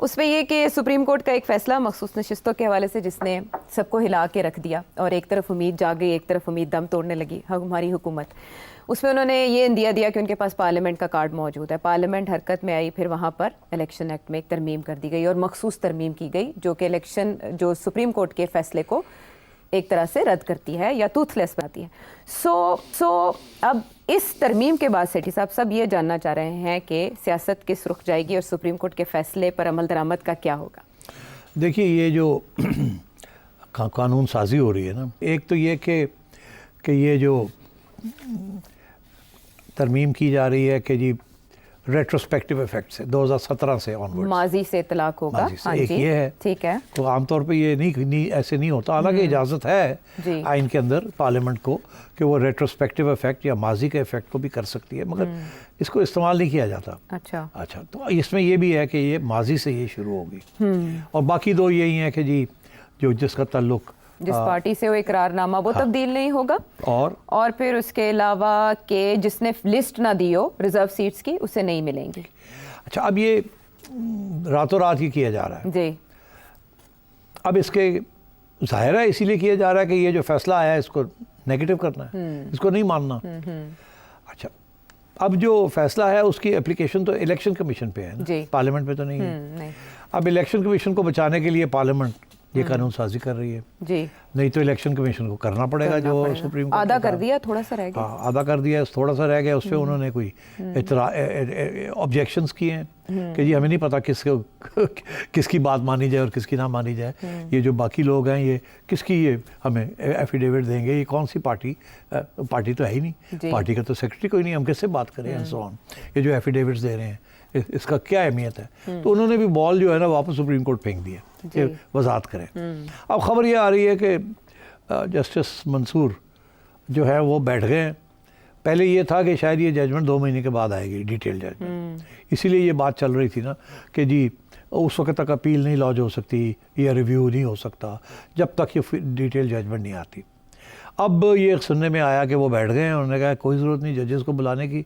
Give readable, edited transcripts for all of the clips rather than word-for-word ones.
उसमें ये कि सुप्रीम कोर्ट का एक फैसला मखसूस नशिस्तों के हवाले से जिसने सबको हिला के रख दिया और एक तरफ उम्मीद जाग गई, एक तरफ उम्मीद दम तोड़ने लगी हमारी हुकूमत। उसमें उन्होंने ये इंदिया दिया कि उनके पास पार्लियामेंट का कार्ड मौजूद है। पार्लियामेंट हरकत में आई, फिर वहाँ पर इलेक्शन एक्ट में एक तरमीम कर दी गई और मखसूस तरमीम की गई जो कि इलेक्शन जो सुप्रीम कोर्ट के फैसले को एक तरह से रद्द करती है या टूथलेस बनाती है। सो अब इस तरमीम के बाद सेठी साहब सब ये जानना चाह रहे हैं कि सियासत किस रुख जाएगी और सुप्रीम कोर्ट के फैसले पर अमल दरामद का क्या होगा। देखिए ये जो कानून साजी हो रही है ना, एक तो ये कि ये जो तरमीम की जा रही है कि जी रेट्रोस्पेक्टिव इफेक्ट से 2017 से ऑनवर्ड माजी से तलाक होगा। हाँ एक ये है, ठीक है। तो आमतौर पे ये नहीं ऐसे नहीं होता। हालांकि इजाज़त है आइन के अंदर पार्लियामेंट को कि वो रेट्रोस्पेक्टिव इफेक्ट या माजी के इफेक्ट को भी कर सकती है, मगर इसको इस्तेमाल नहीं किया जाता। अच्छा, तो इसमें ये भी है कि ये माजी से ये शुरू होगी और बाकी दो यही हैं कि जी जो जिसका ताल्लुक जिस पार्टी से वो इकरारनामा वो तब्दील नहीं होगा और फिर उसके अलावा के जिसने लिस्ट ना दी हो रिजर्व सीट्स की उसे नहीं मिलेंगी। अच्छा, अब ये रातों रात ही किया जा रहा है जी। अब इसके जाहिर है इसीलिए किया जा रहा है कि ये जो फैसला आया है इसको नेगेटिव करना है, इसको नहीं मानना। अच्छा, अब जो फैसला है उसकी एप्लीकेशन तो इलेक्शन कमीशन पे है ना, पार्लियामेंट पे तो नहीं है। अब इलेक्शन कमीशन को बचाने के लिए पार्लियामेंट ये कानून साजी कर रही है जी, नहीं तो इलेक्शन कमीशन को करना पड़ेगा जो सुप्रीम कोर्ट आधा कर दिया, थोड़ा सा रह गया। हाँ, आधा कर दिया, थोड़ा सा रह गया। उस पर उन्होंने कोई ऑब्जेक्शंस किए हैं कि जी हमें नहीं पता किसकी बात मानी जाए और किसकी ना मानी जाए। ये जो बाकी लोग हैं ये किसकी ये हमें एफिडेविट देंगे, ये कौन सी पार्टी तो है ही नहीं, पार्टी का तो सेक्रेटरी कोई नहीं, हम किससे बात करें एंड सो ऑन। ये जो एफिडेविट्स दे रहे हैं इसका क्या अहमियत है। तो उन्होंने भी बॉल जो है ना वापस सुप्रीम कोर्ट फेंक दिया कि वजाहत करें। अब खबर ये आ रही है कि जस्टिस मंसूर जो है वो बैठ गए हैं। पहले ये था कि शायद ये जजमेंट 2 महीने के बाद आएगी, डिटेल जजमेंट। इसीलिए ये बात चल रही थी ना कि जी उस वक्त तक अपील नहीं लॉन्च हो सकती या रिव्यू नहीं हो सकता जब तक ये डिटेल जजमेंट नहीं आती। अब ये सुनने में आया कि वो बैठ गए हैं। उन्होंने कहा कोई ज़रूरत नहीं जजेस को बुलाने की।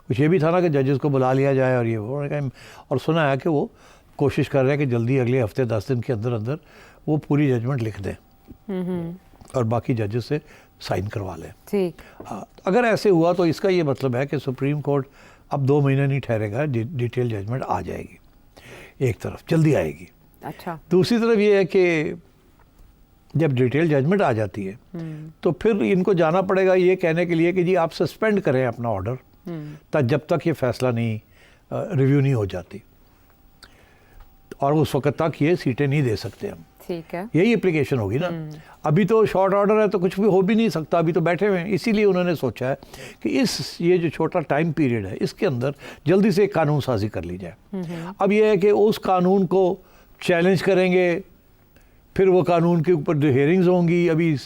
कुछ ये भी था ना कि जजेस को बुला लिया जाए और ये उन्होंने कहा, और सुना है कि वो कोशिश कर रहे हैं कि जल्दी अगले हफ्ते 10 दिन के अंदर अंदर वो पूरी जजमेंट लिख दें और बाकी जजेस से साइन करवा लें। ठीक, अगर ऐसे हुआ तो इसका ये मतलब है कि सुप्रीम कोर्ट अब 2 महीने नहीं ठहरेगा, डिटेल जजमेंट आ जाएगी। एक तरफ जल्दी आएगी। अच्छा, दूसरी तरफ ये है कि जब डिटेल जजमेंट आ जाती है तो फिर इनको जाना पड़ेगा ये कहने के लिए कि जी आप सस्पेंड करें अपना ऑर्डर तब जब तक ये फैसला नहीं रिव्यू नहीं हो जाती, और उस वक्त तक ये सीटें नहीं दे सकते हम। ठीक है, यही एप्लीकेशन होगी ना। अभी तो शॉर्ट ऑर्डर है तो कुछ भी हो भी नहीं सकता, अभी तो बैठे हुए हैं। इसीलिए उन्होंने सोचा है कि ये जो छोटा टाइम पीरियड है इसके अंदर जल्दी से एक कानून साजी कर ली जाए। अब ये है कि उस कानून को चैलेंज करेंगे, फिर वो कानून के ऊपर जो हेयरिंग्स होंगी, अभी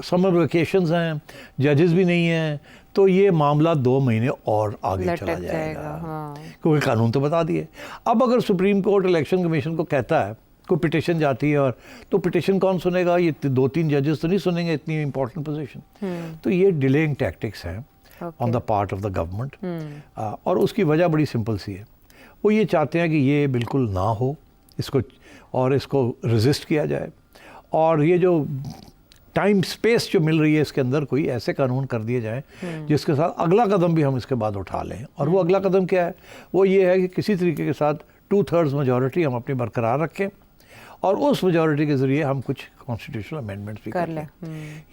समर वेकेशंस हैं, जजेस भी नहीं हैं, तो ये मामला 2 महीने और आगे चला जाएगा। हाँ। क्योंकि कानून तो बता दिए। अब अगर सुप्रीम कोर्ट इलेक्शन कमीशन को कहता है, कोई पिटिशन जाती है और तो पिटिशन कौन सुनेगा? ये 2-3 जजेस तो नहीं सुनेंगे, इतनी इंपॉर्टेंट पोजीशन। तो ये डिलेइंग टैक्टिक्स हैं on the part of the government. और उसकी वजह बड़ी सिंपल सी है, वो ये चाहते हैं कि ये बिल्कुल ना हो, इसको रेजिस्ट किया जाए, और ये जो टाइम स्पेस जो मिल रही है इसके अंदर कोई ऐसे कानून कर दिए जाएं जिसके साथ अगला कदम भी हम इसके बाद उठा लें। और वो अगला कदम क्या है? वो ये है कि किसी तरीके के साथ 2/3 मेजॉरिटी हम अपनी बरकरार रखें और उस मेजॉरिटी के ज़रिए हम कुछ कॉन्स्टिट्यूशनल अमेंडमेंट्स भी कर लें।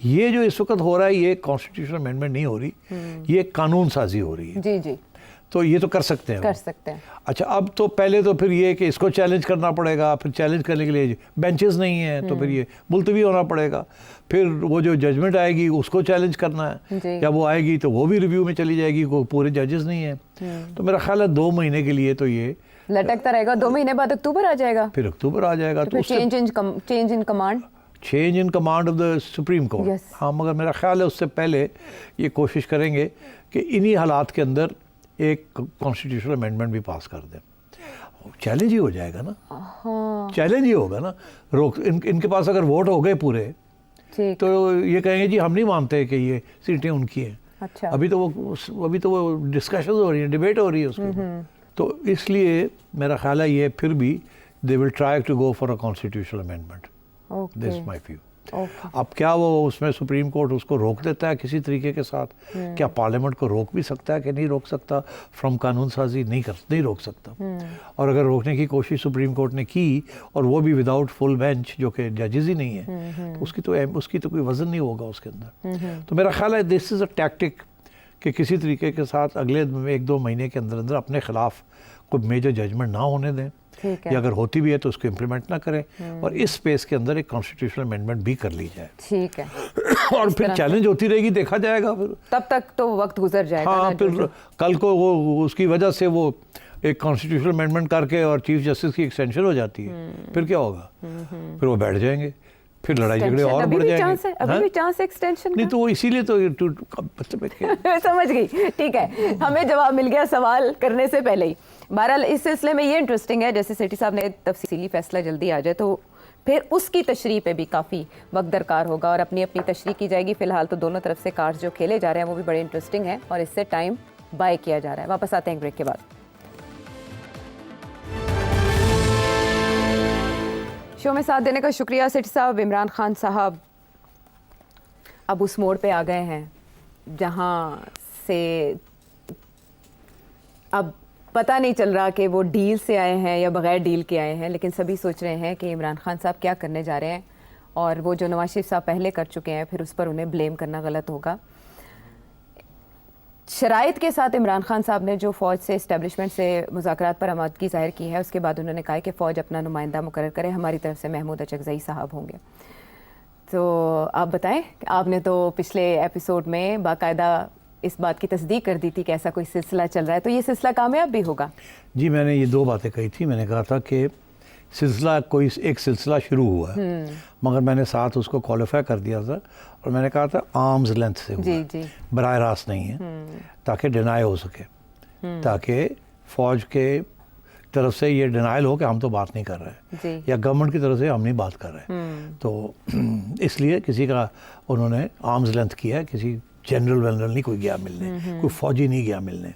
ये जो इस वक्त हो रहा है ये कॉन्स्टिट्यूशनल अमेंडमेंट नहीं हो रही, ये कानून साजी हो रही है। जी जी, तो ये तो कर सकते हैं। अच्छा, अब तो पहले तो फिर ये कि इसको चैलेंज करना पड़ेगा, फिर चैलेंज करने के लिए बेंचेस नहीं है तो फिर ये मुलतवी होना पड़ेगा, फिर वो जो जजमेंट आएगी उसको चैलेंज करना है, या वो आएगी तो वो भी रिव्यू में चली जाएगी, कोई पूरे जजेस नहीं है। तो मेरा ख्याल है 2 महीने के लिए तो ये लटकता रहेगा। 2 महीने बाद अक्टूबर आ जाएगा, फिर अक्टूबर आ जाएगा तो change in command of the supreme court. हाँ, मगर मेरा ख्याल है उससे पहले ये कोशिश करेंगे कि इन्हीं हालात के अंदर एक कॉन्स्टिट्यूशनल अमेंडमेंट भी पास कर दें। चैलेंज ही हो जाएगा ना। हाँ। चैलेंज ही होगा ना। इनके पास अगर वोट हो गए पूरे तो ये कहेंगे जी हम नहीं मानते कि ये सीटें उनकी हैं। अच्छा। अभी तो वो डिस्कशन हो रही है, डिबेट हो रही है उसके। तो इसलिए मेरा ख्याल है ये फिर भी they will try to go for a constitutional amendment, this okay my view. Okay अब क्या वो उसमें सुप्रीम कोर्ट उसको रोक देता है किसी तरीके के साथ? क्या पार्लियामेंट को रोक भी सकता है कि नहीं रोक सकता? फ्रॉम कानून साजी नहीं रोक सकता। और अगर रोकने की कोशिश सुप्रीम कोर्ट ने की और वो भी विदाउट फुल बेंच, जो कि जजेस ही नहीं है, तो उसकी तो कोई वजन नहीं होगा उसके अंदर। तो मेरा ख्याल है दिस इज़ अ टैक्टिक कि किसी तरीके के साथ अगले 1-2 महीने के अंदर अंदर अपने खिलाफ कोई मेजर जजमेंट ना होने दें, ठीक है या अगर होती भी है तो उसको इम्प्लीमेंट ना करें, और इस स्पेस के अंदर एक कॉन्स्टिट्यूशनल अमेंडमेंट भी कर ली जाए। ठीक है और फिर चैलेंज होती रहेगी, देखा जाएगा फिर। तब तक तो वक्त गुजर जाएगा हाँ, ना, फिर कल को वो उसकी वजह से वो एक कॉन्स्टिट्यूशनल अमेंडमेंट करके और चीफ जस्टिस की एक्सटेंशन हो जाती है, फिर क्या होगा? फिर वो बैठ जाएंगे, फिर लड़ाई झगड़े और बढ़ जाएंगे। अभी भी चांस एक्सटेंशन नहीं तो वो इसीलिए तो समझ गई। ठीक है, हमें जवाब मिल गया सवाल करने से पहले ही। बहरहाल इस सिलसिले में ये इंटरेस्टिंग है, जैसे सेठी साहब ने तफसीली फैसला जल्दी आ जाए तो फिर उसकी तशरीह पे भी काफ़ी वक्त दरकार होगा और अपनी अपनी तशरीह की जाएगी। फिलहाल तो दोनों तरफ से कार्ड्स जो खेले जा रहे हैं वो भी बड़े इंटरेस्टिंग है और इससे टाइम बाय किया जा रहा है। वापस आते हैं ब्रेक के बाद। शो में साथ देने का शुक्रिया सेठी साहब। इमरान खान साहब अब उस मोड़ पे आ गए हैं जहां से अब पता नहीं चल रहा कि वो डील से आए हैं या बगैर डील के आए हैं, लेकिन सभी सोच रहे हैं कि इमरान खान साहब क्या करने जा रहे हैं और वो जो नवाज शरीफ साहब पहले कर चुके हैं फिर उस पर उन्हें ब्लेम करना गलत होगा। शराइत के साथ इमरान खान साहब ने जो फ़ौज से इस्टेब्लिशमेंट से मुज़ाकरात पर आमादगी ज़ाहिर की है, उसके बाद उन्होंने कहा कि फ़ौज अपना नुमाइंदा मुकर्रर करे, हमारी तरफ से महमूद अचकज़ई साहब होंगे। तो आप बताएं, आपने तो पिछले एपिसोड में बाकायदा इस बात की तस्दीक कर दी थी कि ऐसा कोई सिलसिला चल रहा है, तो ये सिलसिला कामयाब भी होगा? जी, मैंने ये 2 बातें कही थी। मैंने कहा था कि एक सिलसिला शुरू हुआ है, मगर मैंने साथ उसको क्वालिफाई कर दिया था और मैंने कहा था आर्म्स लेंथ से हुआ, जी बराह रास्त नहीं है, ताकि डिनाई हो सके, ताकि फ़ौज के तरफ से ये डिनाइल हो कि हम तो बात नहीं कर रहे, या गवर्नमेंट की तरफ से हम नहीं बात कर रहे। तो इसलिए किसी का उन्होंने आर्म्स लेंथ किया है, किसी जनरल वेनरल नहीं कोई गया मिलने, कोई फ़ौजी नहीं गया मिलने,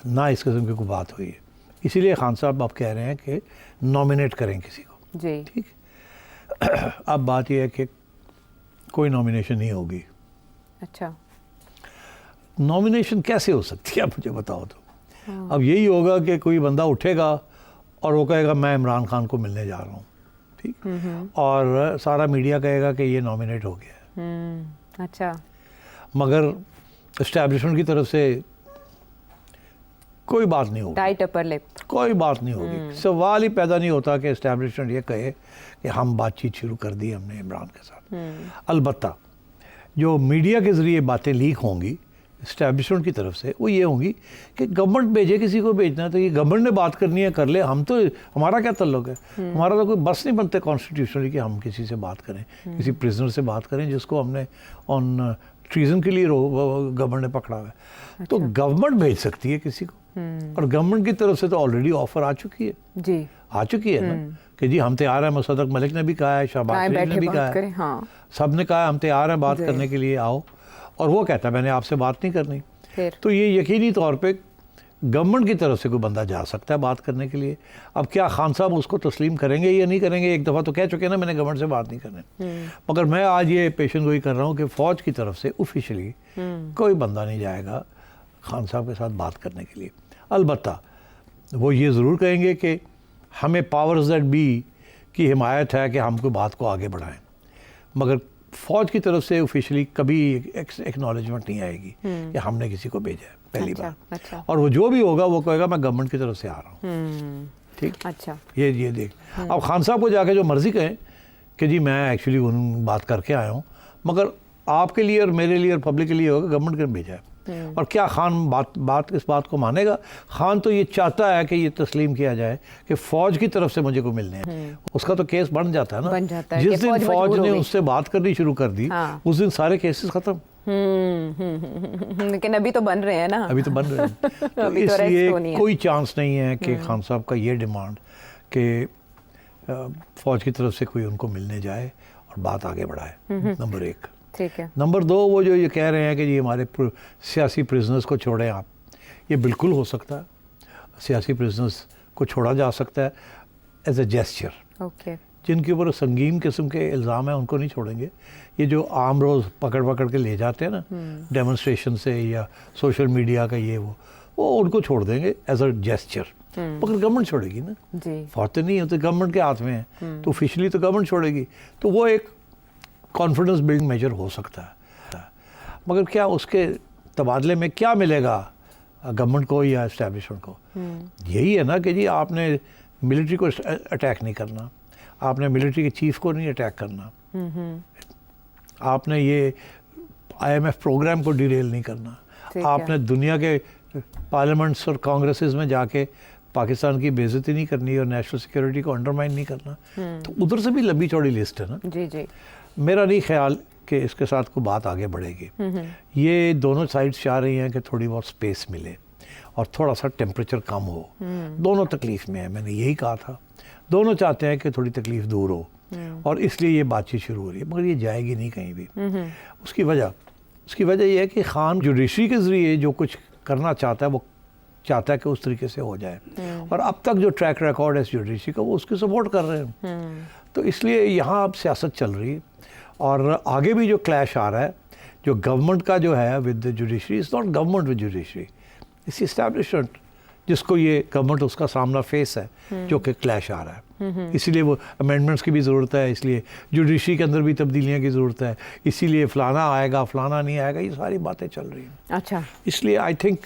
ना इस किस्म की कोई बात हुई है। इसीलिए खान साहब आप कह रहे हैं कि नॉमिनेट करें किसी को, जी ठीक। अब बात यह है कि कोई नॉमिनेशन नहीं होगी। अच्छा, नॉमिनेशन कैसे हो सकती है, आप मुझे बताओ तो। अब यही होगा कि कोई बंदा उठेगा और वो कहेगा मैं इमरान खान को मिलने जा रहा हूँ, ठीक, और सारा मीडिया कहेगा कि ये नॉमिनेट हो गया है। अच्छा, मगर इस्टेब्लिशमेंट की तरफ से कोई बात नहीं होगी, टाइट अपर लिप, कोई बात नहीं होगी। सवाल ही पैदा नहीं होता कि इस्टेब्लिशमेंट ये कहे कि हम बातचीत शुरू कर दी हमने इमरान के साथ। अलबत्ता जो मीडिया के ज़रिए बातें लीक होंगी इस्टेब्लिशमेंट की तरफ से, वो ये होंगी कि गवर्नमेंट भेजे, किसी को भेजना है तो ये गवर्नमेंट ने बात करनी है कर ले, हम तो, हमारा क्या तल्लुक है, हमारा तो कोई बस नहीं बनते कॉन्स्टिट्यूशनली कि हम किसी से बात करें, किसी प्रिजनर से बात करें जिसको हमने ऑन ट्रीजन के लिए गवर्नमेंट ने पकड़ा हुआ है। अच्छा। तो गवर्नमेंट भेज सकती है किसी को, और गवर्नमेंट की तरफ से तो ऑलरेडी ऑफर आ चुकी है, जी आ चुकी है ना, कि जी हम तैयार हैं। मुसद्दक मलिक ने भी कहा है, शहबाज शरीफ ने भी कहा है, हाँ। सब ने कहा हम तैयार हैं बात करने के लिए, आओ। और वो कहता है मैंने आपसे बात नहीं करनी। तो ये यकीनी तौर पे गवर्नमेंट की तरफ से कोई बंदा जा सकता है बात करने के लिए। अब क्या खान साहब उसको तस्लीम करेंगे या नहीं करेंगे, एक दफ़ा तो कह चुके हैं ना मैंने गवर्नमेंट से बात नहीं करनी। मगर मैं आज ये पेशन गोई कर रहा हूँ कि फ़ौज की तरफ से ऑफिशियली कोई बंदा नहीं जाएगा खान साहब के साथ बात करने के लिए। अलबत्ता वो ये ज़रूर कहेंगे कि हमें पावर्स दैट बी की हिमायत है कि हम कोई बात को आगे बढ़ाएं, मगर फ़ौज की तरफ से ऑफिशियली कभी एक्नॉलेजमेंट नहीं आएगी कि हमने किसी को भेजा है, पहली बार। अच्छा। और वो जो भी होगा वो कहेगा मैं गवर्नमेंट की तरफ से आ रहा हूँ, ठीक। अच्छा, ये देख, अब खान साहब को जाके जो मर्ज़ी कहें कि जी मैं एक्चुअली उन बात करके आया हूँ, मगर आपके लिए और मेरे लिए और पब्लिक के लिए होगा गवर्नमेंट ने भेजा है। और क्या खान इस बात को मानेगा? खान तो ये चाहता है कि ये तस्लीम किया जाए कि फ़ौज की तरफ से मुझे को मिलने हैं। उसका तो केस बन जाता है ना, बन जाता है जिस दिन फ़ौज ने उससे बात करनी शुरू कर दी, हाँ। उस दिन सारे केसेस ख़त्म। लेकिन अभी तो बन रहे हैं ना, अभी तो बन रहे हैं। तो इसलिए कोई चांस नहीं है कि खान साहब का ये डिमांड कि फ़ौज की तरफ से कोई उनको मिलने जाए और बात आगे बढ़ाए, नंबर 1। ठीक है। नंबर 2, वो जो ये कह रहे हैं कि जी हमारे सियासी प्रिजनर्स को छोड़ें आप, ये बिल्कुल हो सकता है, सियासी प्रिजनर्स को छोड़ा जा सकता है। As a gesture. ओके। जिनके ऊपर संगीन किस्म के इल्ज़ाम हैं उनको नहीं छोड़ेंगे। ये जो आम रोज़ पकड़ पकड़ के ले जाते हैं ना डेमोन्स्ट्रेशन से या सोशल मीडिया का ये वो उनको छोड़ देंगे एज अ जेस्चर। मगर गवर्नमेंट छोड़ेगी ना जी। फौत नहीं होते, गवर्नमेंट के हाथ में है, तो ऑफिशियली तो गवर्नमेंट छोड़ेगी। तो वो एक कॉन्फिडेंस बिल्डिंग मेजर हो सकता है, मगर क्या उसके तबादले में क्या मिलेगा गवर्नमेंट को या एस्टैब्लिशमेंट को? यही है ना कि जी आपने मिलिट्री को अटैक नहीं करना, आपने मिलिट्री के चीफ को नहीं अटैक करना, आपने ये IMF प्रोग्राम को डिरेल नहीं करना, आपने दुनिया के पार्लियामेंट्स और कांग्रेसेस में जाके पाकिस्तान की बेइज्जती नहीं करनी और नेशनल सिक्योरिटी को अंडरमाइन नहीं करना। तो उधर से भी लंबी चौड़ी लिस्ट है ना। जी जी। मेरा नहीं ख्याल कि इसके साथ कोई बात आगे बढ़ेगी। ये दोनों साइड्स चाह रही हैं कि थोड़ी बहुत स्पेस मिले और थोड़ा सा टेम्परेचर कम हो। दोनों तकलीफ में है, मैंने यही कहा था। दोनों चाहते हैं कि थोड़ी तकलीफ दूर हो और इसलिए ये बातचीत शुरू हो रही है, मगर ये जाएगी नहीं कहीं भी। उसकी वजह यह है कि खान जुडिशरी के ज़रिए जो कुछ करना चाहता है वो चाहता है कि उस तरीके से हो जाए, और अब तक जो ट्रैक रिकॉर्ड है जुडिशरी का वो उसकी सपोर्ट कर रहे हैं। तो इसलिए यहाँ अब सियासत चल रही है और आगे भी जो क्लैश आ रहा है, जो गवर्नमेंट का जो है with the judiciary, is not government with judiciary, it's establishment जिसको ये गवर्नमेंट उसका सामना फेस है जो कि क्लैश आ रहा है। इसीलिए वो अमेंडमेंट्स की भी ज़रूरत है, इसलिए जुडिशरी के अंदर भी तब्दीलियाँ की ज़रूरत है, इसीलिए फ़लाना आएगा फ़लाना नहीं आएगा, ये सारी बातें चल रही हैं। अच्छा, इसलिए I think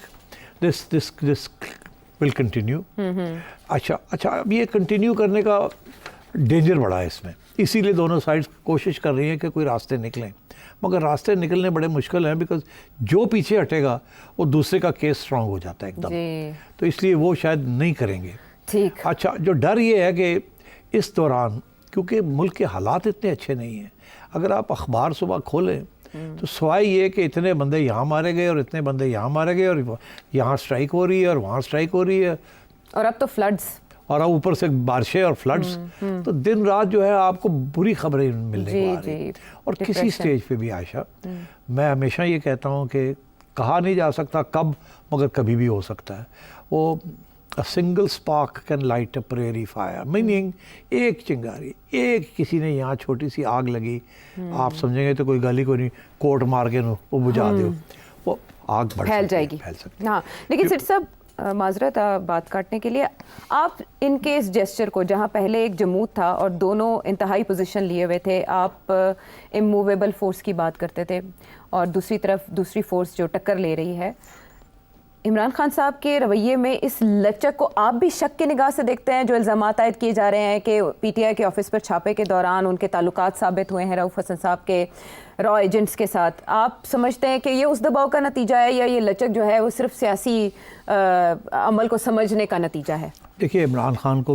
this will continue. अच्छा, अब ये कंटिन्यू करने का डेंजर बढ़ा है इसमें, इसीलिए दोनों साइड्स कोशिश कर रही हैं कि कोई रास्ते निकलें, मगर रास्ते निकलने बड़े मुश्किल हैं, बिकॉज जो पीछे हटेगा वो दूसरे का केस स्ट्रांग हो जाता है एकदम, तो इसलिए वो शायद नहीं करेंगे। ठीक। अच्छा, जो डर ये है कि इस दौरान क्योंकि मुल्क के हालात इतने अच्छे नहीं हैं, अगर आप अखबार सुबह खोलें तो सवाई ये कि इतने बंदे यहाँ मारे गए और इतने बंदे यहाँ मारे गए और यहाँ स्ट्राइक हो रही है और वहाँ स्ट्राइक हो रही है, और अब तो फ्लड्स, और अब ऊपर से बारिशें और फ्लड्स, तो दिन रात जो है आपको बुरी खबरें मिलने को आ रही। और किसी स्टेज पे भी आयशा, मैं हमेशा ये कहता हूँ कि कहा नहीं जा सकता कब, मगर कभी भी हो सकता है। वो a single spark can light a prairie fire, meaning एक चिंगारी, एक किसी ने यहाँ छोटी सी आग लगी, आप समझेंगे तो कोई गाली को नहीं, कोट मार के वो बुझा दो, वो आग फैल जाएगी, फैल सकती। हाँ, लेकिन सिर्फ सब माजरत बात काटने के लिए, आप इनके इस जेस्चर को, जहाँ पहले एक जमूत था और दोनों इंतहाई पोजीशन लिए हुए थे, आप इमूवेबल फोर्स की बात करते थे और दूसरी तरफ दूसरी फोर्स जो टक्कर ले रही है, इमरान खान साहब के रवैये में इस लचक को आप भी शक की निगाह से देखते हैं? जो इल्ज़ामात आयद किए जा रहे हैं कि PTI के ऑफिस पर छापे के दौरान उनके ताल्लुकात साबित हुए हैं रऊफ़ हसन साहब के रॉ एजेंट्स के साथ, आप समझते हैं कि ये उस दबाव का नतीजा है या ये लचक जो है वो सिर्फ सियासी अमल को समझने का नतीजा है? देखिए, इमरान खान को